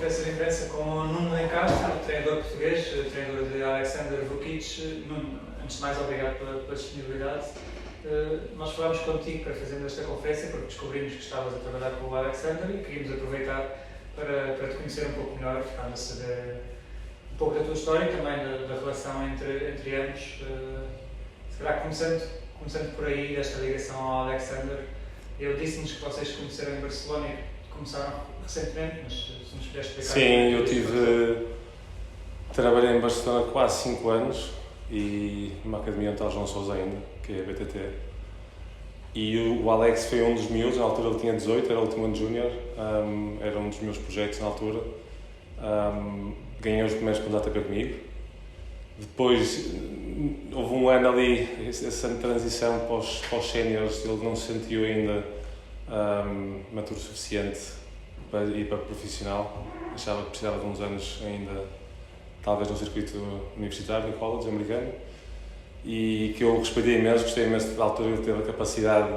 conferência de imprensa com o Nuno Lencastre, o treinador português, o treinador de Alexander Vukic. Nuno, antes de mais, obrigado pela disponibilidade. Nós falámos contigo para fazermos esta conferência porque descobrimos que estavas a trabalhar com o Alexander e queríamos aproveitar para te conhecer um pouco melhor, ficando a saber um pouco da tua história e também da relação entre ambos. Se calhar começando por aí, desta ligação ao Alexander. Ele disse-nos que vocês se conheceram em Barcelona e começaram recentemente, mas se nos puderes explicar... Sim, eu trabalhei em Barcelona quase 5 anos e numa academia onde está o João Sousa ainda, que é a BTT. E o Alex foi um dos miúdos, na altura ele tinha 18, era o último ano de júnior, era um dos meus projetos na altura. Ganhei os primeiros pontos ATP comigo. Depois houve um ano ali, essa transição para os séniores, ele não se sentiu ainda maturo o suficiente para ir para profissional. Achava que precisava de uns anos ainda, talvez no circuito universitário, no college americano. E que eu respeitei imenso, gostei imenso da altura, ele teve a capacidade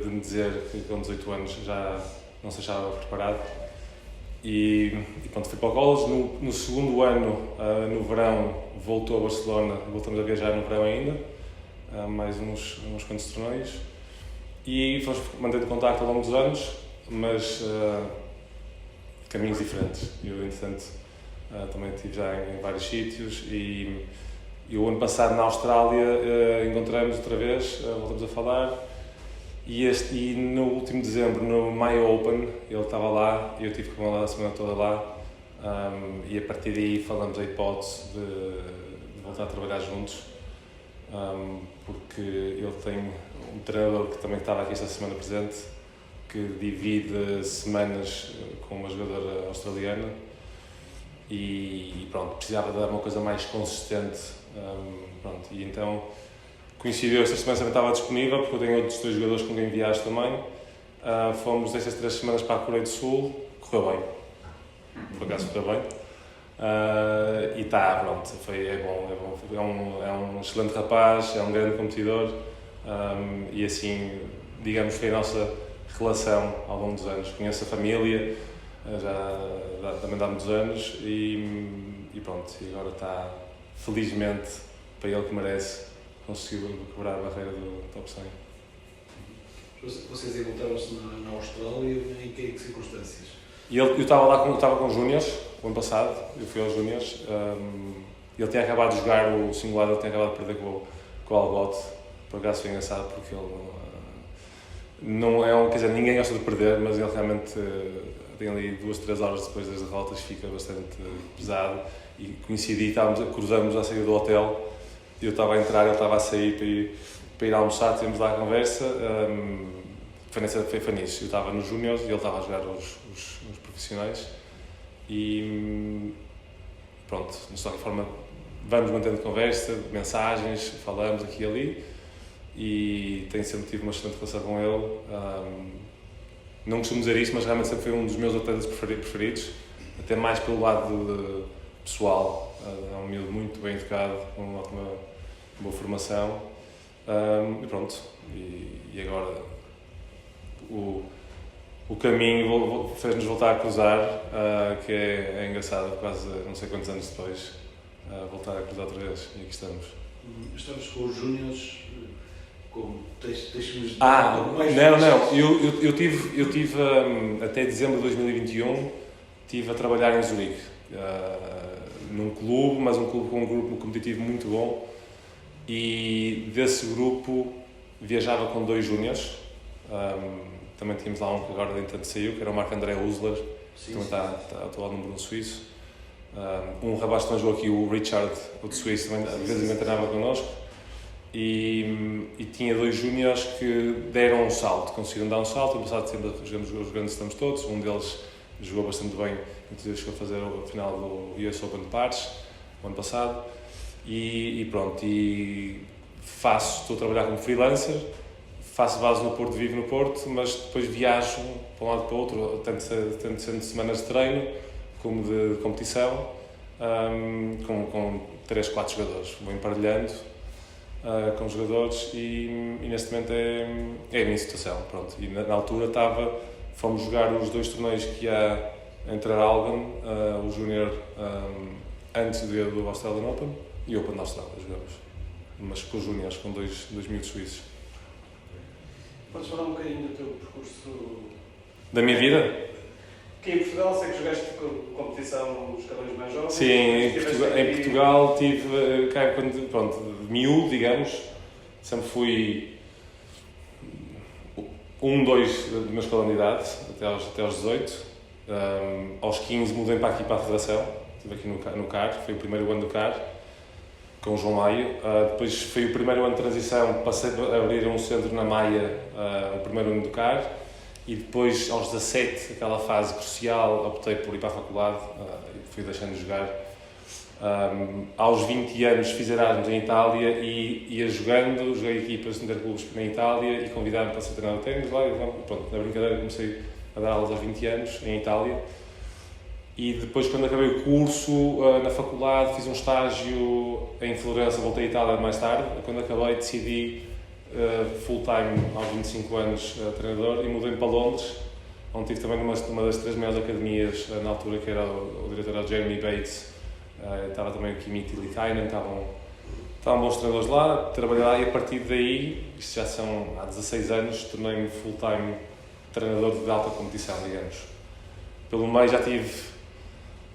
de me dizer que com 18 anos já não se achava preparado. E pronto, fui para o college. No segundo ano, no verão, voltou a Barcelona, voltamos a viajar no verão ainda, mais uns quantos torneios. E fomos mantendo contacto ao longo dos anos, mas caminhos diferentes. Eu, entretanto, também estive já em vários sítios e o ano passado na Austrália encontramos outra vez, voltamos a falar. E no último dezembro, no My Open, ele estava lá e eu tive com ele a semana toda lá. E a partir daí falamos a hipótese de voltar a trabalhar juntos, porque ele tem um treinador que também estava aqui esta semana presente, que divide semanas com uma jogadora australiana e pronto, precisava de uma coisa mais consistente. Pronto, e então coincidiu, esta semana também estava disponível, porque eu tenho outros 2 jogadores com quem viajo também. Fomos estas 3 semanas para a Coreia do Sul, correu bem, por acaso correu bem. E está, pronto, é bom, é um excelente rapaz, é um grande competidor e assim, digamos, foi a nossa relação ao longo dos anos. Conheço a família, também há muitos anos e pronto, e agora está, felizmente, para ele que merece, conseguiu quebrar a barreira do top 100. Vocês encontraram-se na Austrália, em que circunstâncias? Eu estava com os júniores, o ano passado, eu fui aos júniores. Ele tinha acabado de jogar o singular, ele tinha acabado de perder com o Algote. Por acaso foi engraçado porque ele não é quer dizer, ninguém gosta de perder, mas ele realmente tem ali 2-3 horas depois das derrotas, fica bastante pesado. E coincidi, cruzamos a saída do hotel, eu estava a entrar, ele estava a sair para ir almoçar, tivemos lá a conversa. Foi nisso, eu estava nos júniores e ele estava a jogar os profissionais e pronto, de qualquer forma vamos mantendo conversa, mensagens, falamos aqui e ali e tenho sempre tido uma excelente relação com ele. Não costumo dizer isso, mas realmente sempre foi um dos meus atletas preferidos, até mais pelo lado pessoal. É um miúdo muito bem educado, com uma ótima boa formação e pronto, e agora o caminho fez-nos voltar a cruzar, que é engraçado, quase não sei quantos anos depois, voltar a cruzar outra vez, e aqui estamos. Estamos com os júniores, deixe-nos... Eu tive até dezembro de 2021, estive a trabalhar em Zurique, num clube, mas um clube com um grupo competitivo muito bom, e desse grupo viajava com 2 júniores. Também tínhamos lá um que agora entretanto saiu, que era o Marc-André Husler, que também está atual no Bruno Suíço. Um rapaz que jogou aqui, o Richard, o de Suíço, também às vezes treinava connosco. E tinha 2 júniores que deram um salto, conseguiram dar um salto. No passado sempre jogamos os grandes estamos todos, um deles jogou bastante bem, inclusive chegou a fazer a final do US Open de pares, o ano passado. E pronto, estou a trabalhar como freelancer, faço base no Porto, vivo no Porto, mas depois viajo para um lado e para o outro, tanto sendo semanas de treino como de competição, com 3-4 jogadores. Vou emparelhando com jogadores e neste momento é a minha situação. Pronto. E na altura fomos jogar os 2 torneios que há em Traralgon, o Júnior antes do Australian Open e Open da Austrália jogamos. Mas com os Júniores, com dois miúdos suíços. Podes falar um bocadinho do teu percurso? Da minha vida? Aqui em Portugal, sei que jogaste competição nos escalões mais jovens. Sim, em Portugal tive, pronto, de miúdo, digamos, sempre fui 2 do meu escalão de idade, até aos 18. Aos 15 mudei para aqui para a Federação, estive aqui no CAR, foi o primeiro ano do CAR, com o João Maio. Depois foi o primeiro ano de transição, passei a abrir um centro na Maia, o primeiro ano do CAR. E depois, aos 17, aquela fase crucial, optei por ir para a faculdade e fui deixando de jogar. Aos 20 anos fiz Erasmus em Itália e ia jogando, joguei equipas interclubes na Itália e convidaram-me para ser treinador de ténis lá. E pronto, na brincadeira comecei a dar aulas aos 20 anos em Itália. E depois, quando acabei o curso na faculdade, fiz um estágio em Florença, voltei à Itália mais tarde. Quando acabei, decidi full-time aos 25 anos treinador e mudei-me para Londres, onde estive também numa das 3 maiores academias na altura, que era o diretor era o Jeremy Bates, estava também o Kimi Tilikainen, estavam bons treinadores lá, trabalhei lá e a partir daí, isto já são há 16 anos, tornei-me full-time treinador de alta competição, digamos. Pelo meio já tive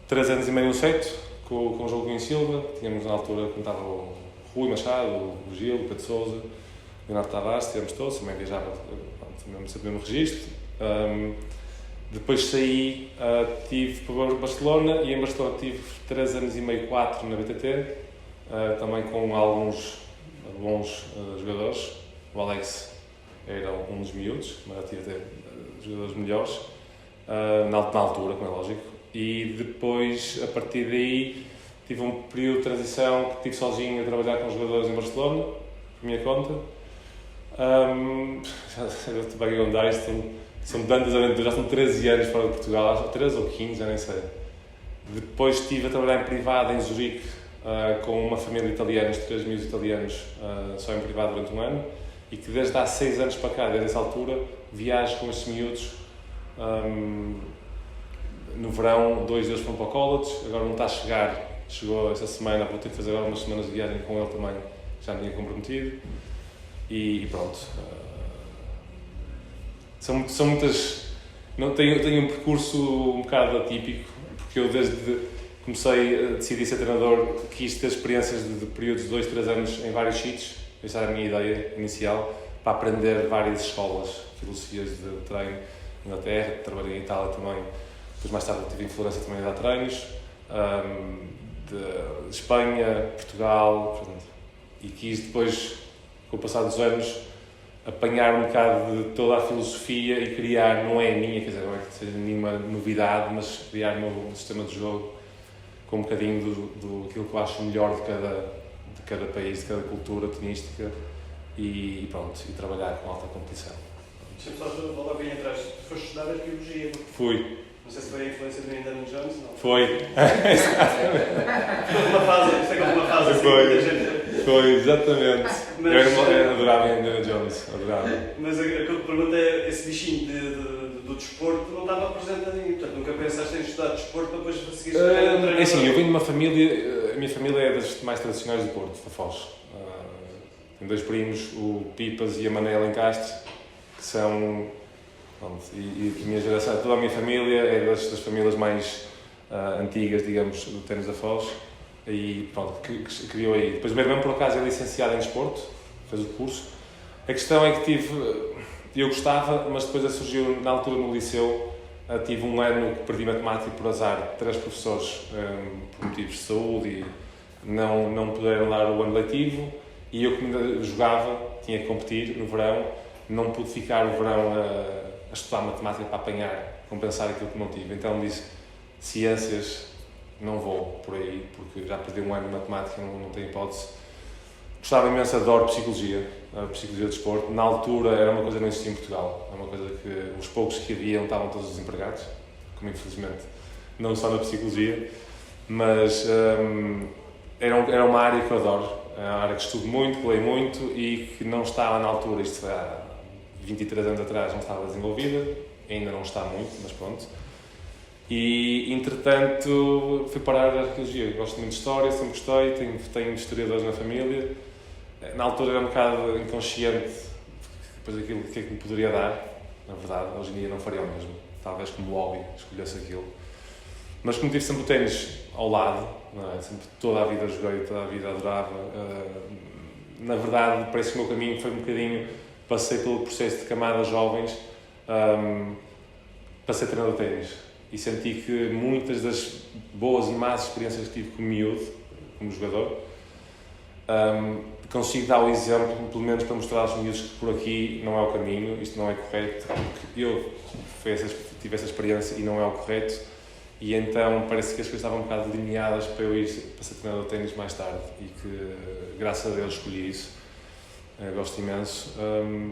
3 anos e meio no Seito, com o João Cunha Silva, tínhamos na altura, quando estava o Rui Machado, o Gil, o Pedro Sousa, Leonardo Tavares, estivemos todos, também viajava sempre no registro. Depois saí, tive para Barcelona e em Barcelona tive 3 anos e meio, 4 na BTT, também com alguns bons jogadores. O Alex era um dos miúdos, mas já tive até jogadores melhores, na altura, como é lógico. E depois, a partir daí, tive um período de transição que estive sozinho a trabalhar com jogadores em Barcelona, por minha conta. Já estou bem a andar, são tantas aventuras, já são 13 anos fora de Portugal, 13 ou 15, já nem sei. Depois estive a trabalhar em privado em Zurique, com uma família de italianos, 3 miúdos italianos, só em privado durante um ano, e que desde há 6 anos para cá, desde essa altura, viajo com estes miúdos. No verão, 2 deles foram para o college, agora não está a chegar, chegou esta semana, vou ter que fazer algumas semanas de viagem com ele também, já me tinha comprometido. E pronto. São muitas. Não tenho um percurso um bocado atípico, porque eu desde comecei a decidir ser treinador, quis ter experiências de períodos de 2, 3 anos em vários sítios. Essa era a minha ideia inicial, para aprender várias escolas, filosofias de treino. Na Inglaterra, trabalhei em Itália também. Depois mais tarde estive em Florença também a dar treinos. De Espanha, Portugal, portanto, e quis depois, com o passar dos anos, apanhar um bocado de toda a filosofia e criar, não é a minha, quer dizer, não é que seja nenhuma novidade, mas criar um sistema de jogo com um bocadinho do aquilo que eu acho melhor de cada país, de cada cultura tenística e pronto, e trabalhar com alta competição. Deixa-me só voltar bem atrás. Tu foste estudar arqueologia. Fui. Não sei se foi a influência do Indiana Jones, não? Foi. Uma fase, isto é como uma fase assim, Foi. muita gente... Foi, exatamente. Mas, eu adorava Indiana Jones, adorava. Mas aquilo que pergunto é, esse bichinho do desporto não estava presente ali, portanto nunca pensaste em estudar desporto para depois seguir É assim, eu venho de uma família, a minha família é das mais tradicionais do Porto, da Foz. Tenho 2 primos, o Pipas e a Manela em Castro, que são, pronto, e a minha geração, toda a minha família é das famílias mais antigas, digamos, do ténis da Foz. E pronto, que criou aí. Depois o meu irmão, por acaso, é licenciado em desporto, fez o curso. A questão é que eu gostava, mas depois surgiu, na altura no liceu, tive um ano que perdi matemática por azar, 3 professores, por motivos de saúde, e não puderam dar o ano letivo, e eu, como jogava, tinha que competir no verão, não pude ficar o verão a estudar matemática para apanhar, compensar aquilo que não tive. Então disse, ciências, não vou por aí, porque já perdi um ano de matemática, não tenho hipótese. Gostava imenso, adoro psicologia, a psicologia do desporto. Na altura era uma coisa que não existia em Portugal, é uma coisa que os poucos que haviam estavam todos desempregados, como infelizmente não só na psicologia, mas era uma área que eu adoro, é uma área que estudo muito, que leio muito e que não estava na altura, isto há 23 anos atrás, não estava desenvolvida, ainda não está muito, mas pronto. E, entretanto, fui parar a arqueologia. Gosto muito de história, sempre gostei, tenho historiadores na família. Na altura era um bocado inconsciente depois daquilo que é que me poderia dar. Na verdade, hoje em dia não faria o mesmo. Talvez como hobby escolhesse aquilo. Mas como tive sempre o ténis ao lado, não é? Sempre toda a vida joguei, toda a vida adorava. Na verdade, parece que o meu caminho foi um bocadinho... Passei pelo processo de camadas jovens para ser treinador de ténis. E senti que muitas das boas e más experiências que tive como miúdo, como jogador, consigo dar o exemplo, pelo menos para mostrar aos miúdos que por aqui não é o caminho, isto não é correto, porque eu tive essa experiência e não é o correto, e então parece que as coisas estavam um bocado delineadas para eu ir para ser treinador de ténis mais tarde, e que, graças a Deus, escolhi isso. Gosto imenso,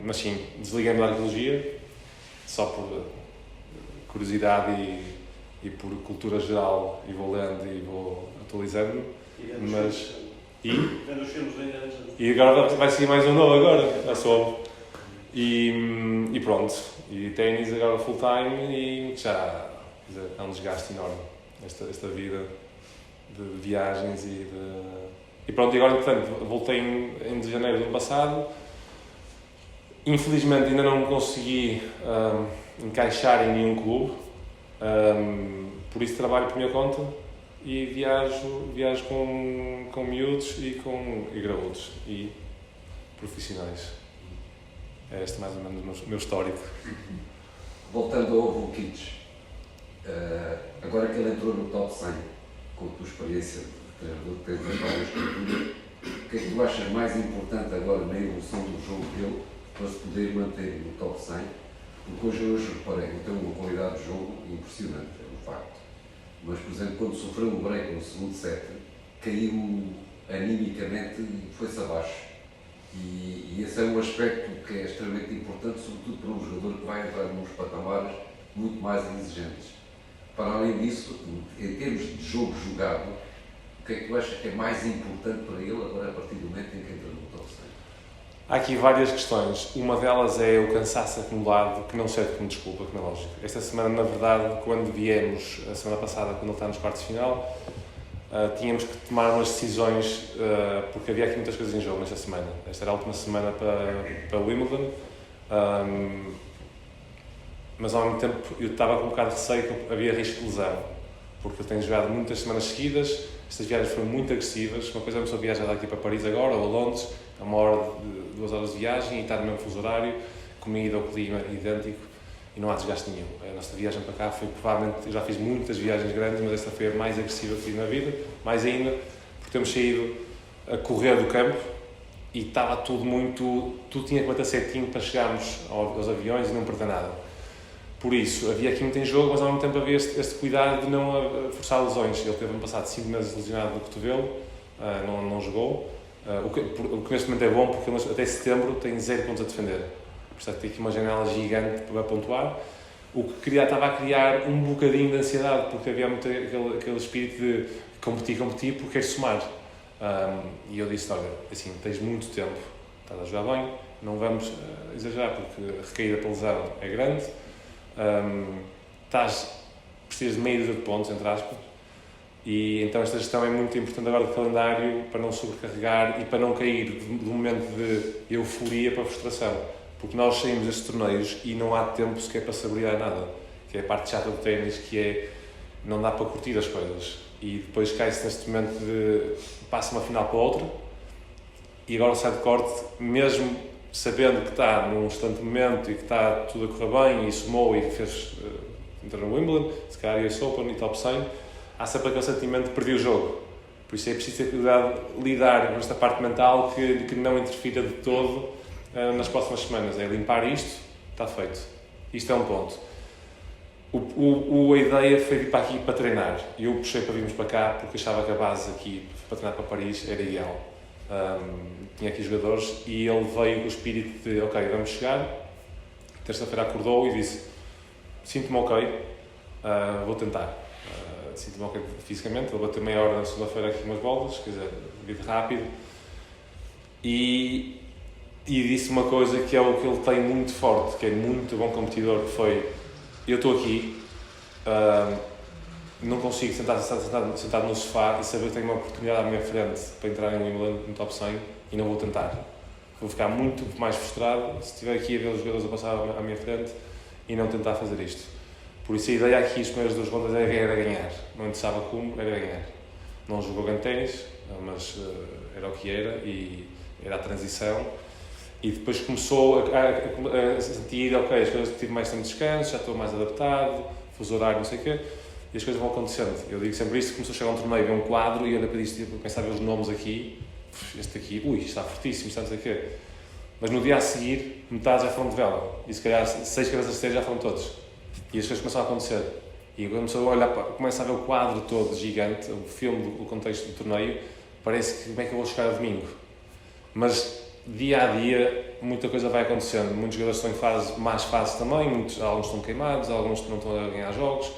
mas sim, desliguei-me da arqueologia, só por curiosidade e por cultura geral, e vou lendo e vou atualizando-me, mas... Vendo os filmes ainda antes. E agora vai seguir mais um novo agora, já soube. E pronto, e ténis agora full time e já é um desgaste enorme esta vida de viagens e pronto, e agora portanto voltei em janeiro do ano passado. Infelizmente ainda não consegui encaixar em nenhum clube, por isso trabalho por minha conta e viajo com miúdos e graúdos e profissionais. É este mais ou menos o meu histórico. Voltando ao Vukic, agora que ele entrou no top 100, com a tua experiência de treinador que tens em várias culturas, o que é que tu achas mais importante agora na evolução do jogo dele para se poder manter no top 100? Porque hoje reparei que tem uma qualidade de jogo impressionante, é um facto. Mas, por exemplo, quando sofreu um break no segundo set, caiu animicamente e foi-se abaixo. E esse é um aspecto que é extremamente importante, sobretudo para um jogador que vai entrar nos patamares muito mais exigentes. Para além disso, em termos de jogo jogado, o que é que tu achas que é mais importante para ele agora a partir do momento em que entra no top 100? Há aqui várias questões. Uma delas é o cansaço acumulado, que não serve como desculpa, como é lógico. Esta semana, na verdade, quando viemos, a semana passada, quando ele está nos quartos de final, tínhamos que tomar umas decisões, porque havia aqui muitas coisas em jogo nesta semana. Esta era a última semana para Wimbledon, mas ao mesmo tempo eu estava com um bocado de receio que havia risco de lesão, porque eu tenho jogado muitas semanas seguidas, estas viagens foram muito agressivas. Uma coisa é a pessoa viajar daqui para Paris agora, ou a Londres, é 2 horas de viagem e estar no mesmo fuso horário, comida ou clima idêntico, e não há desgaste nenhum. A nossa viagem para cá foi provavelmente, eu já fiz muitas viagens grandes, mas esta foi a mais agressiva que fiz na vida, mais ainda, porque temos saído a correr do campo e estava tudo tinha que bater certinho para chegarmos aos aviões e não perder nada. Por isso, havia aqui muito em jogo, mas ao mesmo tempo havia este cuidado de não forçar lesões. Ele teve no passado 5 meses lesionado no cotovelo, não jogou, o que neste momento é bom, porque ele até setembro tem 0 pontos a defender. Portanto, tem aqui uma janela gigante para pontuar, o que estava a criar um bocadinho de ansiedade, porque havia muito aquele espírito de competir, porque queres somar. E eu disse, olha, assim, tens muito tempo, estás a jogar bem, não vamos exagerar, porque a recaída para lesão é grande, precisas de meio de pontos, entre aspas, e então esta gestão é muito importante agora do calendário, para não sobrecarregar e para não cair de um momento de euforia para frustração. Porque nós saímos destes torneios e não há tempo sequer para saborear nada, que é a parte chata do ténis, que é não dá para curtir as coisas, e depois cai-se neste momento de passa uma final para outra e agora sai de corte, mesmo sabendo que está num excelente momento e que está tudo a correr bem e somou e fez entrar no Wimbledon, se calhar US Open e top 100, há sempre aquele sentimento de perder o jogo. Por isso é preciso ter cuidado, lidar com esta parte mental que não interfira de todo nas próximas semanas. É limpar isto, está feito. Isto é um ponto. A ideia foi vir para aqui para treinar. Eu puxei para virmos para cá porque achava que a base aqui para treinar para Paris era ideal. Tinha aqui jogadores e ele veio com o espírito de ok, vamos chegar. Terça-feira acordou e disse: sinto-me ok, vou tentar. Sinto-me ok fisicamente. Ele bateu meia hora na segunda-feira aqui umas bolas, quer dizer, vídeo rápido. E disse uma coisa que é o que ele tem muito forte, que é muito bom competidor, que foi: eu estou aqui, não consigo sentado no sofá e saber que tenho uma oportunidade à minha frente para entrar em Wimbledon no top 100 e não vou tentar. Vou ficar muito mais frustrado se estiver aqui a ver os jogadores a passar à minha frente e não tentar fazer isto. Por isso a ideia aqui, as primeiras 2 rondas, era ganhar. Não interessava como, era ganhar. Não jogou grande ténis, mas era o que era e era a transição. E depois começou a sentir, ok, as coisas, tive mais tempo de descanso, já estou mais adaptado, fuso horário, não sei o quê, e as coisas vão acontecendo. Eu digo sempre isto, começou a chegar a um torneio, ver um quadro e olha para isto, começar a ver os nomes aqui, este aqui, está fortíssimo, está não sei o quê. Mas no dia a seguir, metade já foram de vela, e se calhar 6 cabeças de já foram todos. E as coisas começaram a acontecer. E quando começou a olhar, começa a ver o quadro todo gigante, o filme, o contexto do torneio, parece que como é que eu vou chegar a domingo. Mas dia a dia, muita coisa vai acontecendo. Muitos jogadores estão em más fases também, alguns estão queimados, alguns não estão a ganhar jogos,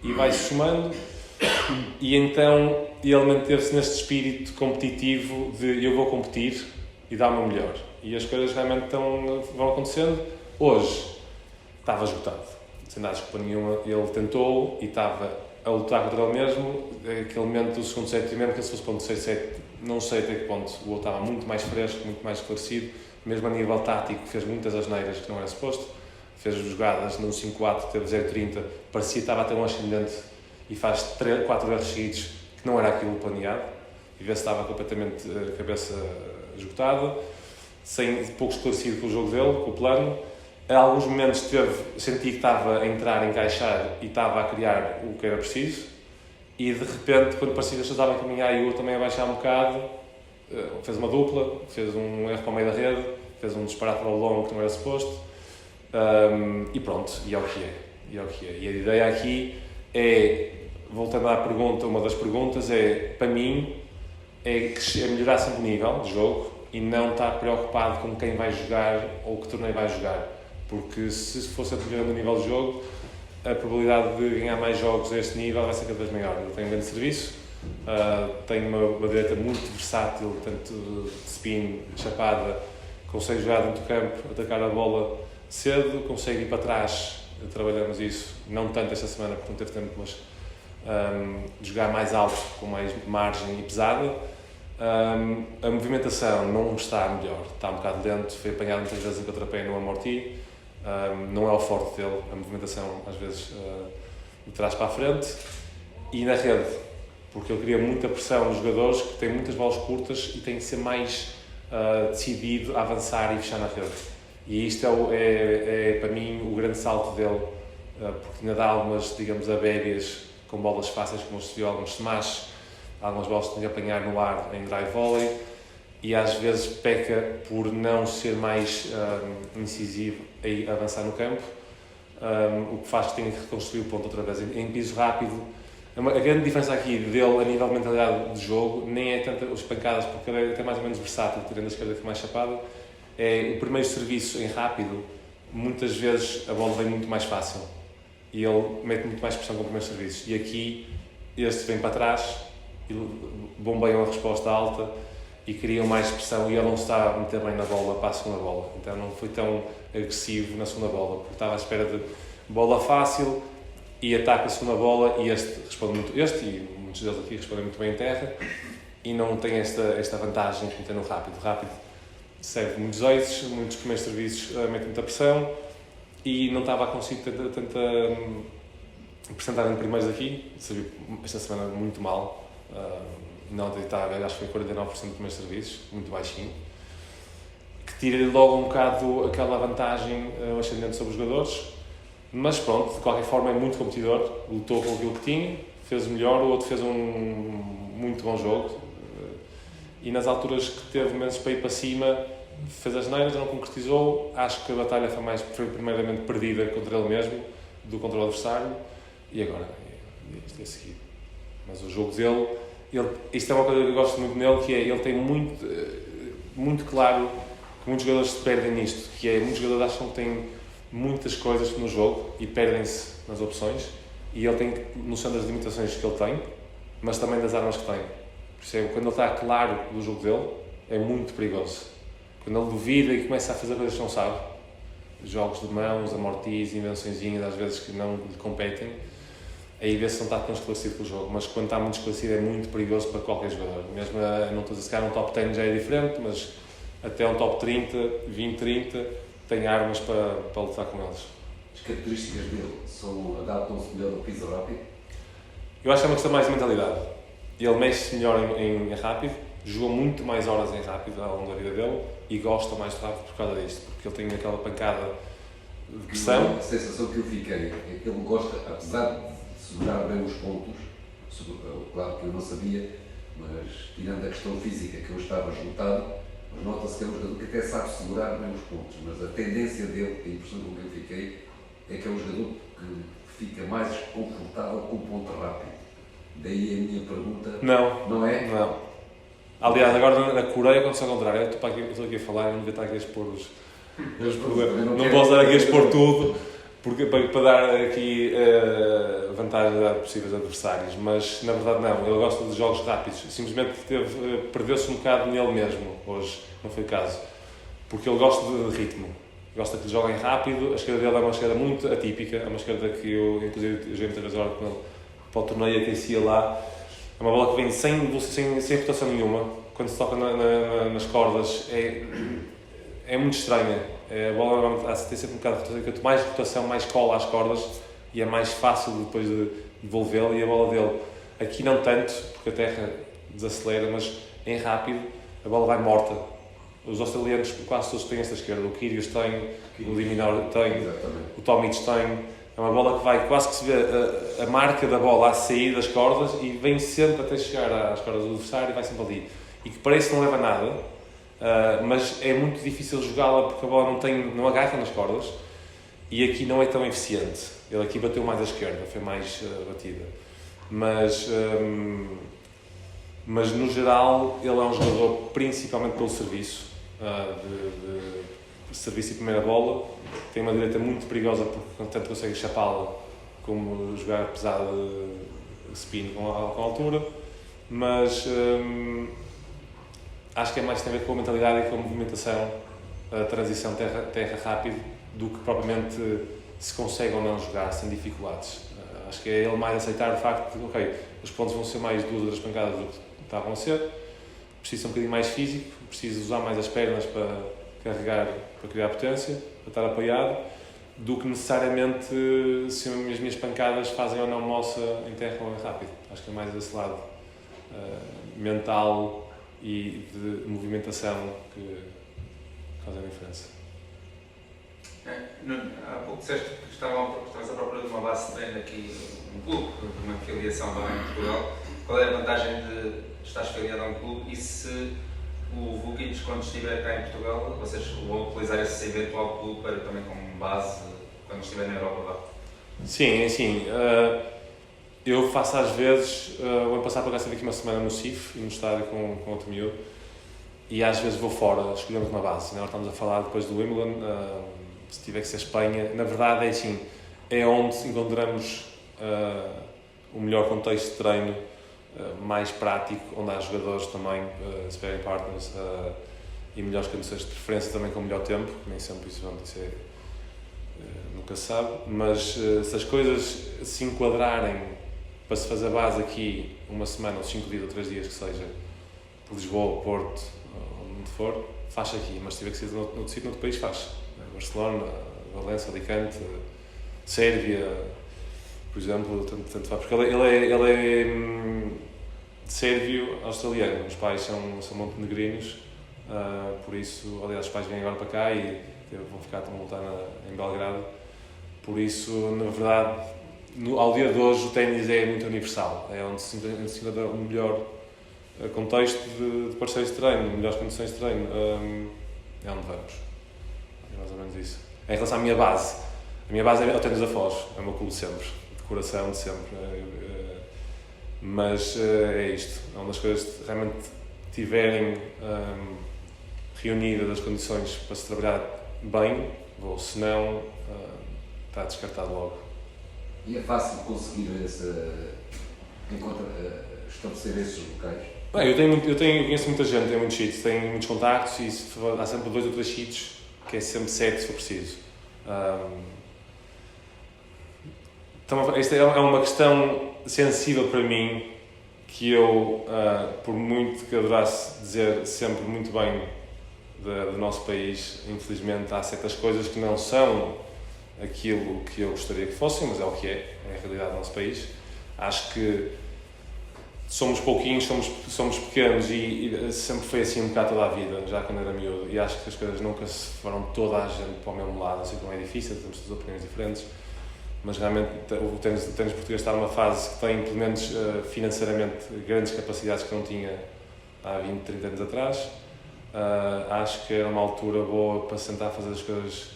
e vai-se somando. E então ele manteve-se neste espírito competitivo de eu vou competir e dar o meu melhor. E as coisas realmente vão acontecendo. Hoje estava esgotado, sem dar desculpa nenhuma. Ele tentou e estava a lutar contra ele mesmo. Aquele momento do segundo set, mesmo que ele fosse para um terceiro set, não sei até que ponto o outro estava muito mais fresco, muito mais esclarecido. Mesmo a nível tático, fez muitas asneiras que não era suposto. Fez jogadas no 5-4, teve 0-30, parecia que estava a ter um ascendente e faz 4 erros seguidos que não era aquilo planeado. E vê-se estava completamente a cabeça esgotada, pouco esclarecido com o jogo dele, com o plano. Em alguns momentos senti que estava a entrar, a encaixar e estava a criar o que era preciso. E de repente, quando parecia que estava a caminhar e eu também a baixar um bocado, fez uma dupla, fez um erro para o meio da rede, fez um disparate para o longo que não era suposto. E pronto, e é o que é. E a ideia aqui é, voltando à pergunta, uma das perguntas é, para mim, é melhorar sempre o nível de jogo e não estar preocupado com quem vai jogar ou que torneio vai jogar. Porque se fosse a melhorando o nível de jogo, a probabilidade de ganhar mais jogos a este nível vai ser cada vez maior. Eu tenho um grande serviço, tenho uma direita muito versátil, tanto de spin, chapada, consigo jogar dentro do campo, atacar a bola cedo, consigo ir para trás, trabalhamos isso, não tanto esta semana porque não teve tempo, mas jogar mais alto, com mais margem e pesada. A movimentação não está melhor, está um bocado lento, foi apanhado muitas vezes em contrapé no amorti, não é o forte dele, a movimentação às vezes de trás para a frente, e na rede, porque ele cria muita pressão nos jogadores que têm muitas bolas curtas e têm que ser mais decidido a avançar e fechar na rede. E isto é para mim o grande salto dele, porque ainda dá algumas, digamos, abébias com bolas fáceis, como se viu alguns smash, algumas bolas que tem que apanhar no ar em drive volley, e às vezes peca por não ser mais incisivo em avançar no campo, o que faz que tenha que reconstruir o ponto outra vez em piso rápido. A grande diferença aqui dele a nível de mentalidade de jogo nem é tanto as pancadas, porque ele é até mais ou menos versátil, tirando a esquerda que é mais chapada. É o primeiro serviço em rápido, muitas vezes a bola vem muito mais fácil e ele mete muito mais pressão com o primeiro serviço. E aqui este vem para trás e bombeiam a resposta alta e criam mais pressão e ele não está a meter bem na bola para a segunda bola. Então não foi tão agressivo na segunda bola, porque estava à espera de bola fácil e ataca a segunda bola e este responde muito, e muitos deles aqui respondem muito bem em terra e não tem esta vantagem que tem no rápido. Rápido serve muitos aces, muitos primeiros serviços metem muita pressão e não estava a conseguir tanta porcentagem de primeiros aqui, sabia esta semana muito mal, não deitável, acho que foi 49% de primeiros serviços, muito baixinho, que tira logo um bocado aquela vantagem ascendente sobre os jogadores, mas pronto, de qualquer forma é muito competidor, lutou com aquilo que tinha, fez o melhor, o outro fez um muito bom jogo, e nas alturas que teve menos para ir para cima, fez as neiras, não concretizou. Acho que a batalha foi primeiramente perdida contra ele mesmo, do contra o adversário, e agora isto é seguido. Mas o jogo dele, isto é uma coisa que eu gosto muito nele, que é, ele tem muito claro que muitos jogadores se perdem nisto, que é, muitos jogadores acham que têm muitas coisas no jogo e perdem-se nas opções, e ele tem noção das limitações que ele tem, mas também das armas que tem. Quando ele está claro do jogo dele, é muito perigoso. Quando ele duvida e começa a fazer coisas que não sabe, jogos de mãos, amortis, invençõezinhas, às vezes que não lhe competem, aí vê-se se não está tão esclarecido com o jogo, mas quando está muito esclarecido é muito perigoso para qualquer jogador. Mesmo, não estou a dizer, se calhar um top 10 já é diferente, mas até um top 30, 20, 30, tem armas para lutar com eles. As características dele adaptam-se melhor ao piso rápido? Eu acho que é uma questão mais de mentalidade. Ele mexe melhor em rápido, jogou muito mais horas em rápido ao longo da vida dele e gosta mais de rápido por causa disto, porque ele tem aquela pancada de pressão. A sensação que eu fiquei é que ele gosta, apesar de segurar bem os pontos, claro que eu não sabia, mas tirando a questão física que eu estava esgotado, mas nota-se que é um jogador que até sabe segurar bem os pontos, mas a tendência dele, a impressão com que eu fiquei, é que é um jogador que fica mais confortável com o ponto rápido. Daí a minha pergunta. Não é? Não. Aliás, agora na Coreia aconteceu ao contrário. Eu estou aqui a falar e não devia estar aqui a expor os problemas. Não posso estar aqui a expor tudo, porque, para dar aqui vantagens a possíveis adversários, mas na verdade não. Ele gosta de jogos rápidos. Simplesmente perdeu-se um bocado nele mesmo hoje, não foi o caso. Porque ele gosta de ritmo. Gosta que joguem rápido. A esquerda dele é uma esquerda muito atípica. É uma esquerda que eu, inclusive, joguei muitas vezes agora com ele para o torneio, aquecia lá. É uma bola que vem sem rotação nenhuma. Quando se toca nas cordas é muito estranha. A bola tem sempre um bocado de rotação. Quanto mais rotação, mais cola às cordas e é mais fácil depois de devolvê-la. E a bola dele, aqui não tanto, porque a terra desacelera, mas em rápido a bola vai morta. Os australianos quase todos têm esta esquerda. O Kyrgios tem, o Diminor tem, Exatamente. o Tomic tem. É uma bola que vai quase que se vê a marca da bola a sair das cordas e vem sempre até chegar às cordas do adversário e vai sempre ali. E que parece que não leva nada, mas é muito difícil jogá-la porque a bola não agarra nas cordas e aqui não é tão eficiente. Ele aqui bateu mais à esquerda, foi mais batida. Mas no geral ele é um jogador principalmente pelo serviço, de serviço e primeira bola. Tem uma direita muito perigosa porque tanto consegue chapá-la como jogar pesado de spin com altura, mas acho que é mais tem a ver com a mentalidade e com a movimentação, a transição terra rápido, do que propriamente se consegue ou não jogar sem dificuldades. Acho que é ele mais aceitar o facto de, ok, os pontos vão ser mais 2 ou 3 pancadas do que estavam a ser, preciso ser um bocadinho mais físico, preciso usar mais as pernas para carregar, para criar potência, para estar apoiado, do que necessariamente se as minhas pancadas fazem ou não moça em terra ou em rápido. Acho que é mais desse lado mental e de movimentação que faz a diferença. Há pouco disseste que estavas à procura de uma base de treino aqui, um clube, de uma filiação também em Portugal. Qual é a vantagem de estares filiado a um clube e se o Vukic, quando estiver cá em Portugal, vocês vão utilizar esse eventual clube para, também como base quando estiver na Europa? Lá? Sim, eu faço às vezes, o ano passado por acaso estive aqui uma semana no CIF, no estádio com outro miúdo, e às vezes vou fora, escolhemos uma base. Agora estamos a falar depois do Wimbledon, se tiver que ser Espanha. Na verdade é assim, é onde encontramos o melhor contexto de treino, mais prático, onde há jogadores também, sparring partners, e melhores condições de preferência também com melhor tempo, nem sempre isso nunca se sabe, mas se as coisas se enquadrarem para se fazer base aqui uma semana, ou 5 dias ou 3 dias que seja, por Lisboa, Porto, onde for, faz aqui, mas se tiver que ser noutro sítio, noutro país, faz. Barcelona, Valência, Alicante, Sérvia, por exemplo, tanto faz, porque ele é sérvio australiano, os pais são montenegrinos, por isso, aliás, os pais vêm agora para cá e vão voltar em Belgrado, por isso, na verdade, ao dia de hoje o ténis é muito universal, é onde se encontra o melhor contexto de parceiros de treino, melhores condições de treino, é onde vamos, é mais ou menos isso. Em relação à minha base é o ténis da Foz, é o meu clube de sempre, de coração de sempre, mas é isto, é onde as coisas realmente tiverem reunidas as condições para se trabalhar bem, vou, se não, está descartado logo. E é fácil conseguir estabelecer esses locais? Bem, eu conheço muita gente, tenho muitos sítios, tenho muitos contactos e há sempre 2 ou 3 sítios que é sempre certo se for preciso. esta é uma questão sensível para mim, que eu, por muito que adorasse dizer sempre muito bem do nosso país, infelizmente há certas coisas que não são aquilo que eu gostaria que fossem, mas é o que é a realidade do nosso país. Acho que somos pouquinhos, somos pequenos e sempre foi assim um bocado toda a vida, já quando era miúdo, e acho que as coisas nunca se foram toda a gente para o mesmo lado. Eu sei que não é difícil, temos todas opiniões diferentes, mas realmente o tênis português está numa fase que tem, pelo menos financeiramente, grandes capacidades que não tinha há 20, 30 anos atrás. Acho que era uma altura boa para sentar a fazer as coisas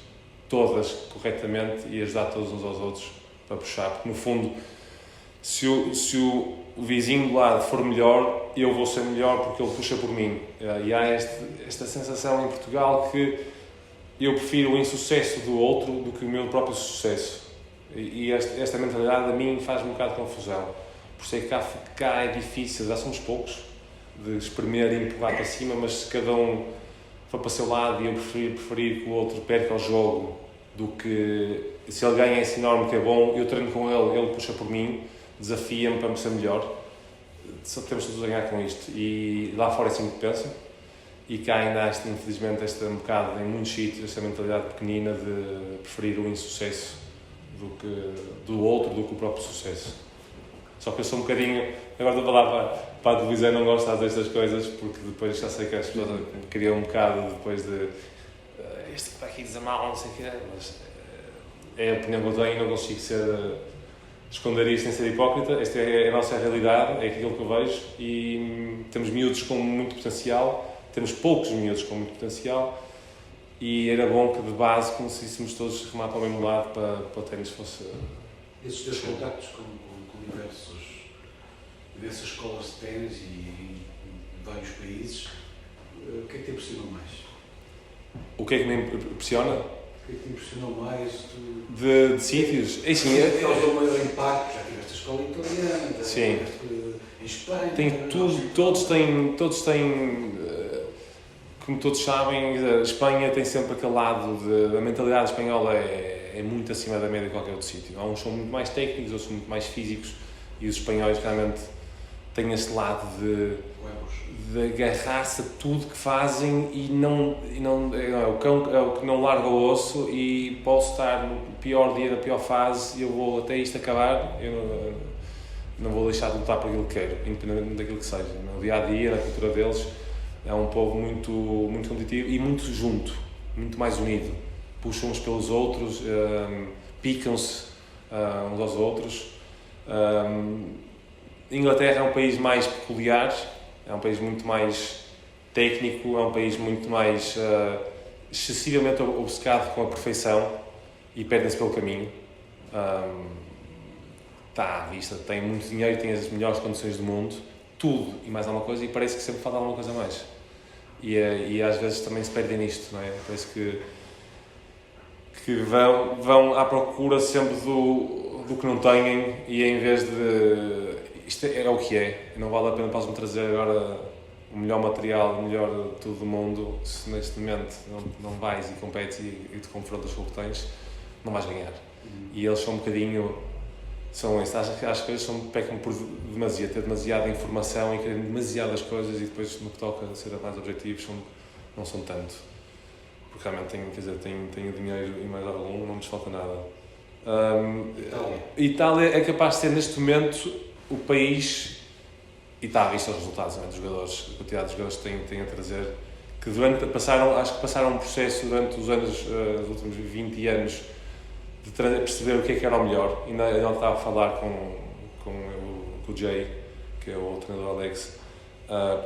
todas corretamente e ajudar todos uns aos outros para puxar, porque no fundo, se o vizinho do lado for melhor, eu vou ser melhor porque ele puxa por mim. E há esta sensação em Portugal que eu prefiro o insucesso do outro do que o meu próprio sucesso. E esta mentalidade a mim faz-me um bocado de confusão. Por isso é que cá é difícil, já somos poucos, de espremer e empurrar para cima, mas se cada um for para o seu lado e eu preferir que o outro perca o jogo do que se ele ganha esse enorme que é bom, eu treino com ele puxa por mim, desafia-me para me ser melhor. Só temos todos a ganhar com isto. E lá fora é assim que pensam. E cá ainda há, infelizmente, um bocado, em muitos sítios, esta mentalidade pequenina de preferir o insucesso do outro do que o próprio sucesso. Só que eu sou um bocadinho... Agora estou a falar para a televisão, não gosto de fazer estas coisas, porque depois já sei que as pessoas criam um bocado depois de... este tipo aqui diz mal, não sei o que é, mas é a opinião que eu tenho, não consigo esconder isto sem ser hipócrita. Esta é a nossa realidade, é aquilo que eu vejo, e temos miúdos com muito potencial, temos poucos miúdos com muito potencial, e era bom que de base conseguíssemos todos remar para o mesmo lado para o ténis fosse... Esses teus contactos com diversas escolas de ténis e em vários países, o que é que te impressionou mais? O que é que me impressiona? O que é que te impressionou mais? De sítios? É assim, Eles dão o maior impacto, já tiveste a escola italiana, já sim. tiveste em Espanha... Tem tudo, todos têm, como todos sabem, a Espanha tem sempre aquele lado a mentalidade espanhola é muito acima da média de qualquer outro sítio. Há uns são muito mais técnicos, outros são muito mais físicos, e os espanhóis realmente têm esse lado de agarrar-se a tudo que fazem e o cão é o que não larga o osso, e posso estar no pior dia, na pior fase, e eu vou até isto acabar, eu não vou deixar de lutar por aquilo que quero, independente daquilo que seja. No dia-a-dia, na cultura deles, é um povo muito, muito competitivo e muito junto, muito mais unido. Puxam uns pelos outros, picam-se uns aos outros. Inglaterra é um país mais peculiar, é um país muito mais técnico, é um país muito mais excessivamente obcecado com a perfeição e perdem-se pelo caminho. Está à vista, tem muito dinheiro, tem as melhores condições do mundo, tudo e mais alguma coisa, e parece que sempre falta alguma coisa a mais. E às vezes também se perdem nisto, não é? Parece que vão à procura sempre do que não têm, e em vez de... Isto é o que é, não vale a pena para me trazer agora o melhor material, o melhor de tudo do mundo, se neste momento não vais e competes e te confrontas com o que tens, não vais ganhar. E eles são um bocadinho... Acho que as coisas pecam por ter demasiada informação e querem demasiadas coisas, e depois no que toca a ser mais objetivos não são tanto. Porque realmente tenho dinheiro e mais algum, não nos falta nada. Itália é capaz de ser neste momento o país, e está à vista os resultados, dos jogadores, a quantidade de jogadores que têm a trazer, que acho que passaram um processo durante os últimos 20 anos, de perceber o que era o melhor. Ainda estava a falar com o Jay, que é o treinador Alex,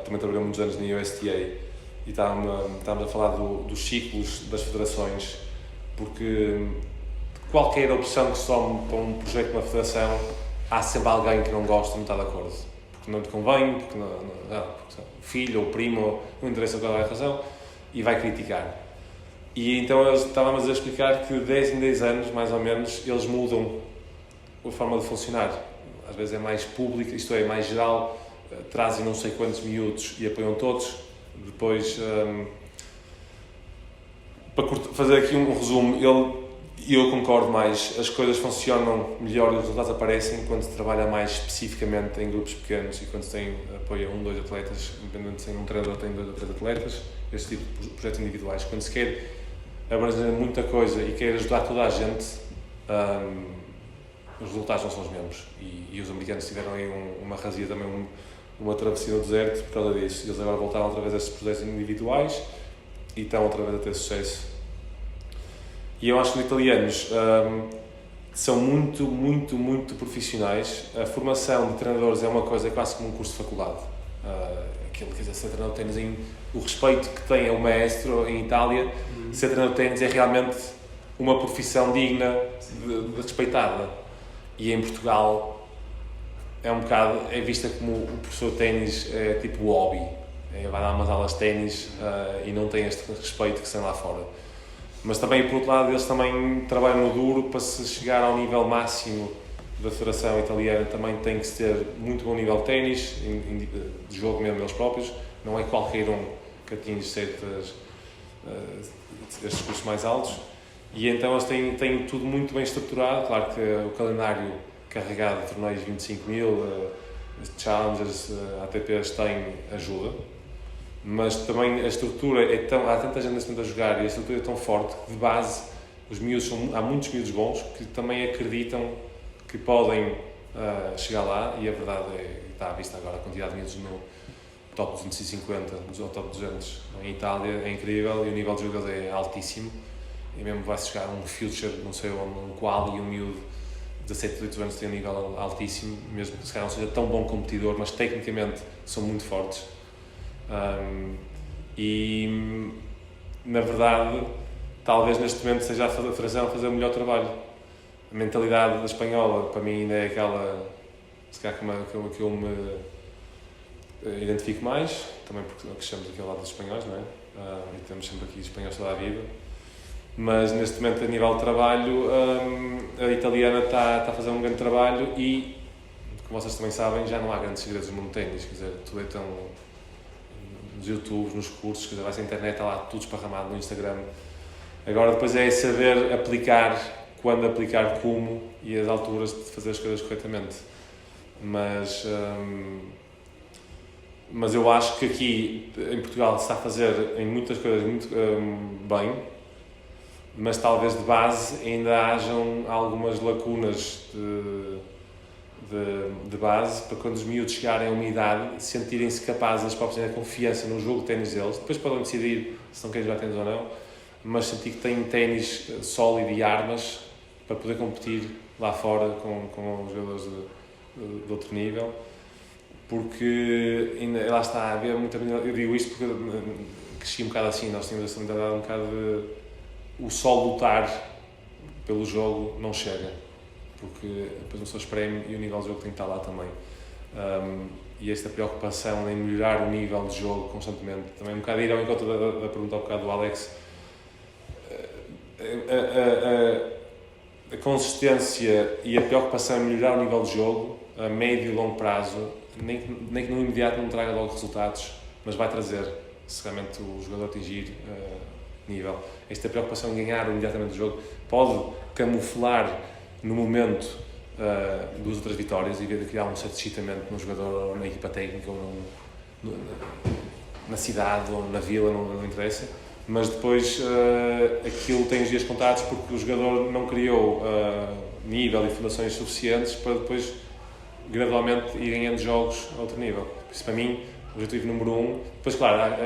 também trabalhou muitos anos na USTA, e estávamos a falar dos ciclos das federações, porque qualquer opção que se tome para um projeto na federação, há sempre alguém que não gosta, não está de acordo, porque não lhe convém, porque o filho ou o primo, não interessa qual é a razão, e vai criticar. E então estávamos a explicar que 10 em 10 anos, mais ou menos, eles mudam a forma de funcionar. Às vezes é mais público, isto é, mais geral, trazem não sei quantos miúdos e apoiam todos. Depois, para fazer aqui um resumo, eu concordo mais, as coisas funcionam melhor e os resultados aparecem quando se trabalha mais especificamente em grupos pequenos e quando se tem apoio a 1, 2 atletas, independente se um treinador tem 2 ou 3 atletas, este tipo de projetos individuais. Quando se quer abranger muita coisa e quer ajudar toda a gente, os resultados não são os mesmos. E os americanos tiveram aí uma razia também, uma travessia no deserto por causa disso. Eles agora voltaram outra vez a esses projetos individuais e estão outra vez a ter sucesso. E eu acho que os italianos são muito profissionais. A formação de treinadores é uma coisa quase como um curso de faculdade. Aquilo, quer dizer, ser treinador de ténis, o respeito que tem ao maestro em Itália, ser treinador de ténis é realmente uma profissão digna de respeitada. E em Portugal é vista como o professor de ténis é tipo hobby. Vai dar umas aulas de ténis e não tem este respeito que se tem lá fora. Mas também, por outro lado, eles também trabalham no duro para se chegar ao nível máximo da Federação Italiana. Também tem que se ter muito bom nível de ténis, de jogo mesmo eles próprios. Não é qualquer um que atinge estes cursos mais altos. E então eles têm tudo muito bem estruturado. Claro que o calendário carregado de torneios 25.000, Challengers, ATPs tem ajuda. Mas também a estrutura há tanta gente nesse momento a jogar e a estrutura é tão forte que de base há muitos miúdos bons que também acreditam que podem chegar lá, e a verdade está à vista agora, a quantidade de miúdos no top 250 ou top 200 em Itália é incrível e o nível de jogo é altíssimo, e mesmo vai-se chegar a um future, não sei onde, um qual, e um miúdo de 17, 18 anos tem um nível altíssimo, mesmo que se calhar não seja tão bom competidor, mas tecnicamente são muito fortes. E na verdade talvez neste momento seja a Federação a fazer o melhor trabalho. A mentalidade da espanhola para mim ainda é aquela, se calhar, que eu me identifico mais, também porque crescemos daquele lado dos espanhóis, não é? E temos sempre aqui espanhóis toda a vida, mas neste momento a nível de trabalho a italiana está a fazer um grande trabalho e, como vocês também sabem, já não há grandes segredos no mundo do ténis, quer dizer, tudo é tão nos YouTube, nos cursos, quer dizer, vai-se à internet, está lá tudo esparramado no Instagram. Agora depois é saber aplicar, quando aplicar, como e as alturas de fazer as coisas corretamente. Mas eu acho que aqui em Portugal se está a fazer em muitas coisas muito bem, mas talvez de base ainda hajam algumas lacunas de base para quando os miúdos chegarem a uma idade sentirem-se capazes, eles próprios terem confiança no jogo de ténis deles, depois podem decidir se não querem jogar ténis ou não, mas sentir que têm ténis sólido e armas para poder competir lá fora com jogadores de outro nível, porque ainda, lá está, havia muita, eu digo isto porque cresci um bocado assim, nós tínhamos essa mentalidade um bocado de o só lutar pelo jogo não chega, porque depois não sou espreme e o nível de jogo tem que estar lá também. E esta preocupação em melhorar o nível de jogo constantemente, também um bocado ir ao encontro da pergunta ao bocado do Alex, a consistência e a preocupação em melhorar o nível de jogo a médio e longo prazo, nem que no imediato não traga logo resultados, mas vai trazer, se realmente o jogador atingir nível. Esta preocupação em ganhar imediatamente o jogo pode camuflar no momento 2 ou 3 vitórias e criar um certo excitamento no jogador ou na equipa técnica ou na cidade ou na vila, não interessa, mas depois aquilo tem os dias contados porque o jogador não criou nível e fundações suficientes para depois gradualmente ir ganhando jogos a outro nível. Por isso, para mim, o objetivo número 1, depois claro,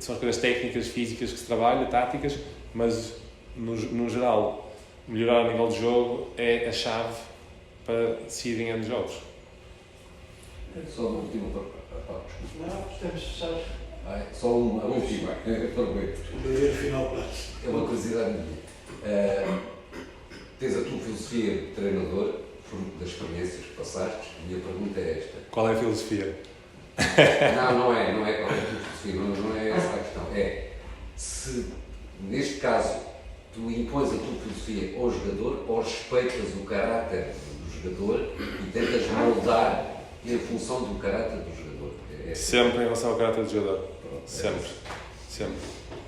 são as coisas técnicas, físicas que se trabalha, táticas, mas no geral melhorar o nível de jogo é a chave para se ir ganhando jogos. Só uma última Não, estamos fechados. só uma última, O final passa. é uma curiosidade minha. Tens a tua filosofia de treinador, fruto das experiências que passaste, e a pergunta é esta. Qual é a filosofia? Não é qual é a tua filosofia, não é essa a questão. É se, neste caso, tu impões a tua filosofia ao jogador ou respeitas o caráter do jogador e tentas moldar em função do caráter do jogador. Sempre em relação ao caráter do jogador. Sempre.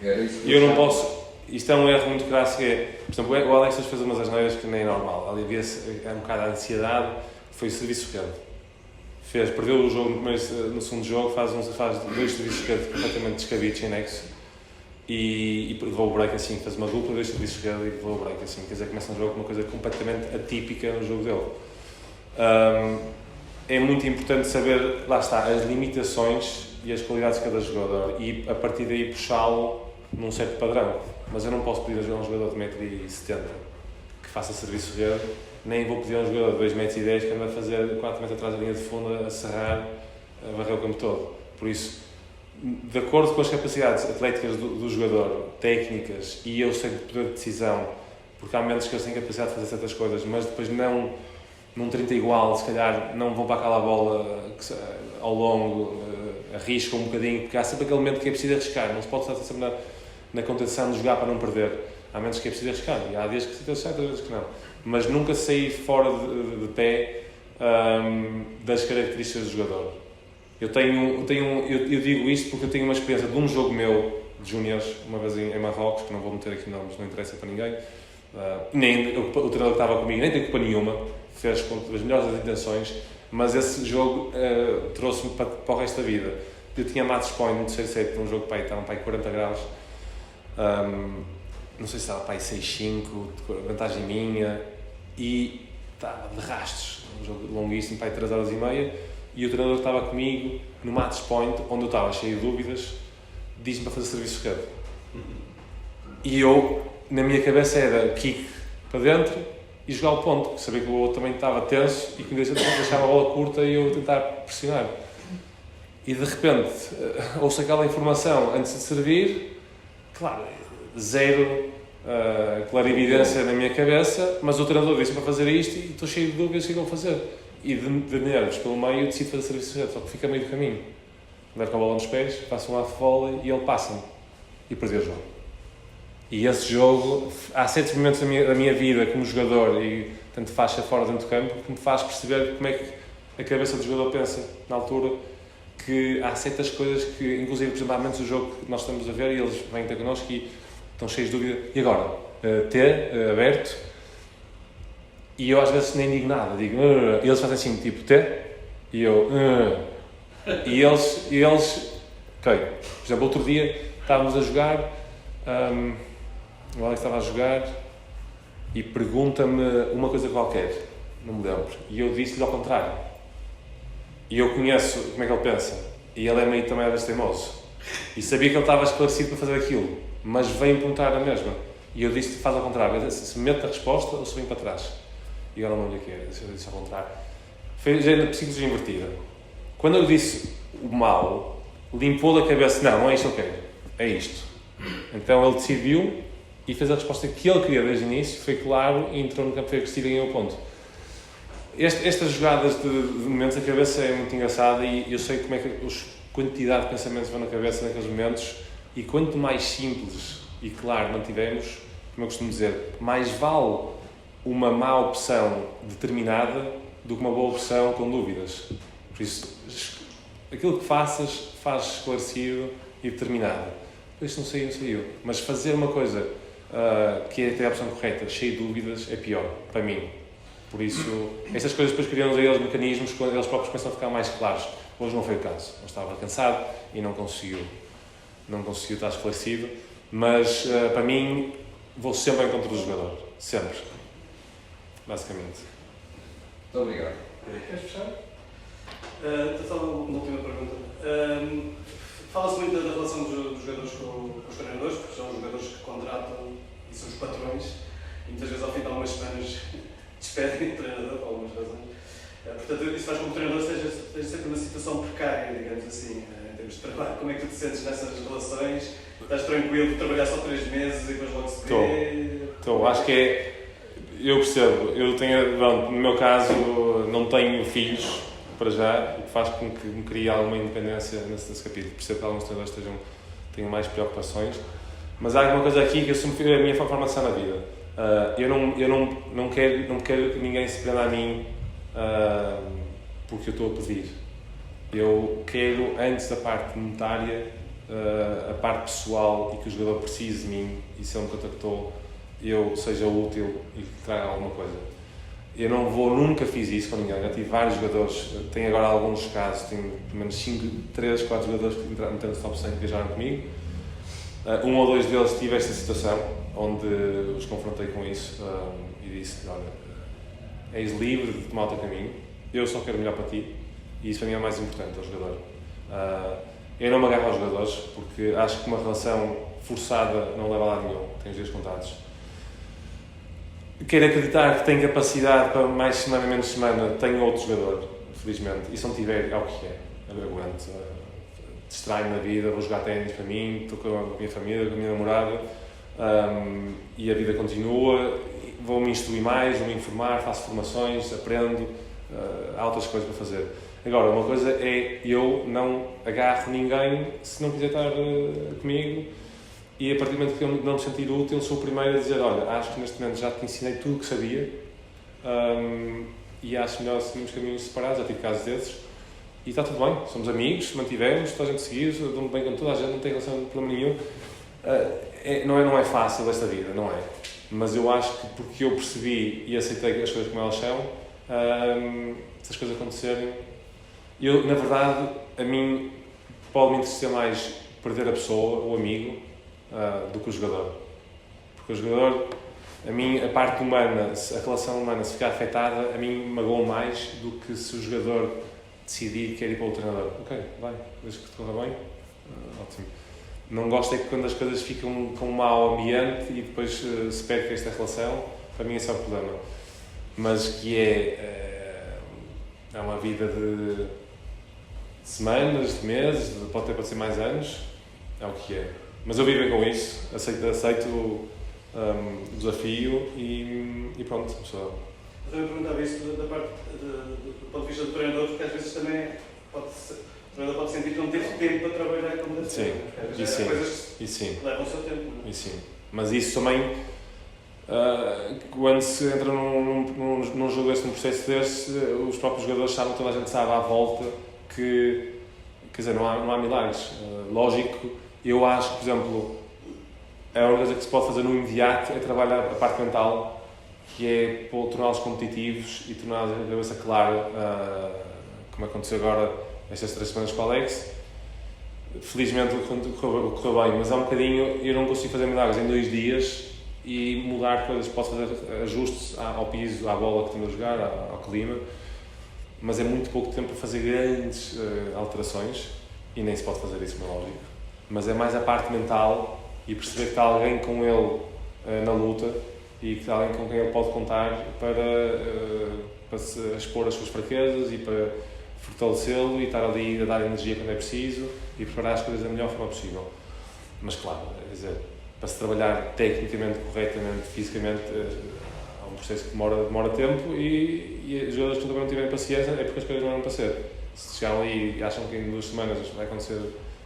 Era isso que E eu não posso... isto é um erro muito clássico, por exemplo, o Alex fez umas asneiras que nem é normal, ali havia-se um bocado a ansiedade, foi o serviço de rede. Perdeu o jogo no segundo jogo, faz 2 serviços de rede completamente descabidos, sem nexo, e levou o break assim, fez uma dupla, 2 serviços de rede e levou o break assim, quer dizer, começa um jogo com uma coisa completamente atípica no jogo dele. É muito importante saber, lá está, as limitações e as qualidades de cada jogador e a partir daí puxá-lo num certo padrão. Mas eu não posso pedir a um jogador de 1,70 m que faça serviço de rede, nem vou pedir a um jogador de 2,10 m que anda a fazer 4 metros atrás da linha de fundo, a serrar, a varrer o campo todo. Por isso, de acordo com as capacidades atléticas do jogador, técnicas e eu sei de poder de decisão, porque há momentos que eles têm capacidade de fazer certas coisas, mas depois num 30 igual, se calhar não vão para aquela bola ao longo, arriscam um bocadinho, porque há sempre aquele momento que é preciso arriscar, não se pode estar sempre na contenção de jogar para não perder. Há momentos que é preciso arriscar, e há dias que se deu certo, há vezes que não. Mas nunca sair fora de pé das características do jogador. Eu digo isto porque eu tenho uma experiência de um jogo meu, de júniores, uma vez em Marrocos, que não vou meter aqui nomes, não interessa para ninguém, nem o treinador que estava comigo nem tem culpa nenhuma, fez com as melhores das intenções, mas esse jogo trouxe-me para o resto da vida. Eu tinha match point no terceiro set, num jogo pai, estavam 40 graus, não sei se estava pai 6-5, vantagem minha, e estava de rastros, um jogo longuíssimo, pai 3 horas e meia, e o treinador que estava comigo no match point, onde eu estava cheio de dúvidas, disse-me para fazer serviço de rede. E eu, na minha cabeça, era kick para dentro e jogar o ponto, sabia que o outro também estava tenso e que me deixava a bola curta e eu tentar pressionar. E de repente, ouço aquela informação antes de servir, claro, zero clarividência na minha cabeça, mas o treinador disse para fazer isto e estou cheio de dúvidas o que eu vou fazer. E de nervos pelo meio, decido fazer serviço de rede, só que fica a meio do caminho. Levo com a bola nos pés, faço um lado de vôlei e ele passa-me. E perdi o jogo. E esse jogo, há certos momentos da minha vida como jogador, e tanto faixa fora dentro do campo, que me faz perceber como é que a cabeça do jogador pensa na altura, que há certas coisas que, inclusive, por exemplo, há momentos do jogo que nós estamos a ver e eles vêm ter connosco e estão cheios de dúvida. E agora? Aberto. E eu às vezes nem digo nada, digo e eles fazem assim, tipo, e eu e eles ok, por exemplo, outro dia estávamos a jogar, o Alex estava a jogar e pergunta-me uma coisa qualquer, não me lembro, e eu disse-lhe ao contrário, e eu conheço como é que ele pensa, e ele é meio também às vezes teimoso, e sabia que ele estava esclarecido para fazer aquilo, mas veio perguntar a mesma, e eu disse-lhe, faz ao contrário, se me mete a resposta ou se vem para trás. E agora não lhe quero, eu disse ao contrário. Foi a psicologia invertida. Quando eu disse o mal, limpou da cabeça, não é isto que eu quero, é isto. Então ele decidiu e fez a resposta que ele queria desde o início, foi claro, e entrou no campo, foi agressivo e ganhou o ponto. Estas jogadas de momentos, a cabeça é muito engraçada e eu sei como é que a quantidade de pensamentos vão na cabeça naqueles momentos, e quanto mais simples e claro mantivemos, como eu costumo dizer, mais vale uma má opção determinada do que uma boa opção com dúvidas. Por isso, aquilo que faças, faz esclarecido e determinado. Isto não saiu. Mas fazer uma coisa que é até a opção correta, cheia de dúvidas, é pior, para mim. Por isso, estas coisas depois criam a eles mecanismos quando eles próprios começam a ficar mais claros. Hoje não foi o caso. Eu estava cansado e não conseguiu estar esclarecido. Mas, para mim, vou sempre ao encontro do jogador. Sempre. Basicamente. Muito obrigado. Queres fechar? Só uma última pergunta. Fala-se muito da relação dos jogadores com os treinadores, porque são os jogadores que contratam e são os patrões, e muitas vezes ao fim de algumas semanas despedem o treinador por algumas razões. Portanto, isso faz com que o treinador esteja sempre numa situação precária, digamos assim, em termos de trabalho. Como é que tu te sentes nessas relações? Estás tranquilo de trabalhar só 3 meses e depois logo se vê? Estou, acho que é. Eu percebo, no meu caso não tenho filhos para já, o que faz com que me crie alguma independência nesse capítulo. Percebo que alguns treinadores tenham mais preocupações, mas há uma coisa aqui que eu sempre fiz a minha formação na vida. Eu não quero que ninguém se prenda a mim porque eu estou a pedir. Eu quero, antes da parte monetária, a parte pessoal e que o jogador precise de mim e se ele me contactou, eu seja útil e que traga alguma coisa. Eu não vou, nunca fiz isso com ninguém. Já tive vários jogadores, tenho agora alguns casos, tenho pelo menos 3, 4 jogadores que entraram no top 100 que viajaram comigo. Um ou dois deles tive esta situação, onde os confrontei com isso e disse: olha, és livre de tomar o teu caminho, eu só quero o melhor para ti, e isso para mim é o mais importante ao jogador. Eu não me agarro aos jogadores, porque acho que uma relação forçada não leva a lado nenhum, tem os dias contados. Quero acreditar que tenho capacidade para mais semana, menos semana, tenho outro jogador, felizmente, e se não tiver, é o que é, eu aguento. Distraio-me na vida, vou jogar ténis para mim, estou com a minha família, com a minha namorada, e a vida continua, vou-me instruir mais, vou-me informar, faço formações, aprendo, há outras coisas para fazer. Agora, uma coisa é eu não agarro ninguém se não quiser estar comigo, e a partir do momento que eu não me sentir útil, sou o primeiro a dizer: olha, acho que neste momento já te ensinei tudo o que sabia, e acho melhor seguirmos caminhos separados. Já tive casos desses, e está tudo bem, somos amigos, mantivemos, toda a gente seguiu, dou-me bem com toda a gente, não tem relação de problema nenhum. Não é fácil esta vida, não é? Mas eu acho que porque eu percebi e aceitei as coisas como elas são, se as coisas acontecerem, eu, na verdade, a mim pode-me interessar mais perder a pessoa, o amigo, do que o jogador. Porque o jogador, a mim, a parte humana, a relação humana, se ficar afetada, a mim magoa mais do que se o jogador decidir que quer ir para o treinador. Ok, vai, desde que te corra bem, ótimo. Não gosto é que quando as coisas ficam com um mau ambiente e depois se perca esta relação, para mim esse é o problema. Mas que é uma vida de semanas, de meses, pode ter para ser mais anos, é o que é. Mas eu vivo com isso, aceito o desafio e pronto, pessoal. Eu também perguntava isso da parte do ponto de vista do treinador, porque às vezes também o treinador pode sentir que não teve tempo para trabalhar como deve ser. Sim, coisas e sim. que levam o seu tempo. Não é? E sim. Mas isso também, quando se entra num jogo desse, num processo desse, os próprios jogadores sabem, toda a gente sabe à volta que, quer dizer, não há milagres. Lógico, eu acho que, por exemplo, a única coisa que se pode fazer no imediato é trabalhar a parte mental, que é torná-los competitivos e torná-los a cabeça clara, como aconteceu agora estas 3 semanas com o Alex. Felizmente correu bem, mas há um bocadinho, eu não consigo fazer milagres em 2 dias e mudar coisas. Posso fazer ajustes ao piso, à bola que estamos a jogar, ao clima, mas é muito pouco tempo para fazer grandes alterações e nem se pode fazer isso, como é lógico. Mas é mais a parte mental e perceber que está alguém com ele na luta e que está alguém com quem ele pode contar para se expor as suas fraquezas e para fortalecê-lo e estar ali a dar energia quando é preciso e preparar as coisas da melhor forma possível. Mas claro, quer dizer, para se trabalhar tecnicamente, corretamente, fisicamente, há um processo que demora tempo e os jogadores que também não tiverem paciência é porque as coisas não vão para ser. Se chegaram ali e acham que em 2 semanas vai acontecer...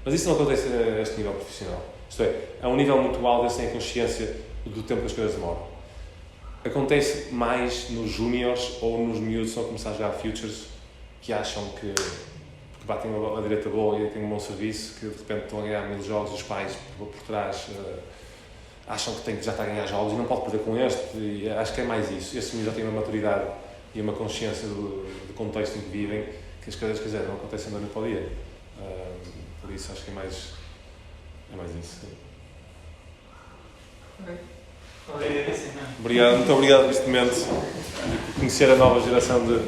Mas isso não acontece a este nível profissional. Isto é, a um nível muito alto, eles têm a consciência do tempo que as coisas demoram. Acontece mais nos júniores ou nos miúdos que estão a começar a jogar futures, que acham que batem uma direita boa e têm um bom serviço, que de repente estão a ganhar 1000 jogos, os pais por trás acham que já está a ganhar jogos e não pode perder com este, e acho que é mais isso. Estes miúdos já têm uma maturidade e uma consciência do contexto em que vivem, que as coisas, não acontecem da noite para o dia. Por isso acho que é mais isso. Obrigado. Muito obrigado por este momento de conhecer a nova geração de